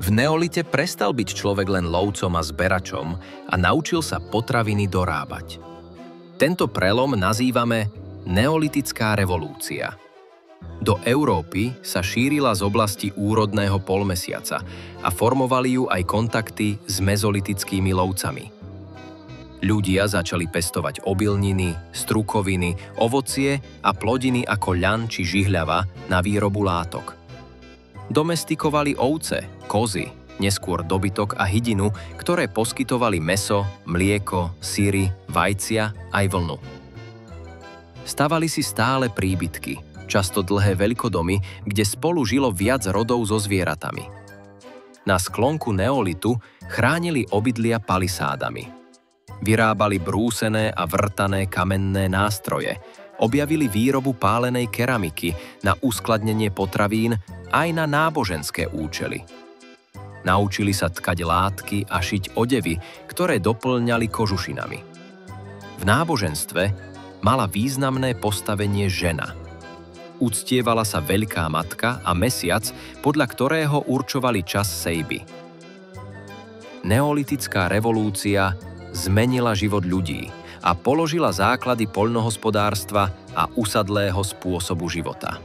V neolite prestal byť človek len lovcom a zberačom a naučil sa potraviny dorábať. Tento prelom nazývame neolitická revolúcia. Do Európy sa šírila z oblasti úrodného polmesiaca a formovali ju aj kontakty s mezolitickými lovcami. Ľudia začali pestovať obilniny, strukoviny, ovocie a plodiny ako ľan či žihľava na výrobu látok. Domestikovali ovce, kozy, neskôr dobytok a hydinu, ktoré poskytovali mäso, mlieko, syry, vajcia aj vlnu. Stavali si stále príbytky, často dlhé veľkodomy, kde spolu žilo viac rodov so zvieratami. Na sklonku neolitu chránili obydlia palisádami. Vyrábali brúsené a vrtané kamenné nástroje, objavili výrobu pálenej keramiky na uskladnenie potravín aj na náboženské účely. Naučili sa tkať látky a šiť odevy, ktoré doplňali kožušinami. V náboženstve mala významné postavenie žena. Uctievala sa Veľká matka a mesiac, podľa ktorého určovali čas sejby. Neolitická revolúcia zmenila život ľudí a položila základy poľnohospodárstva a usadlého spôsobu života.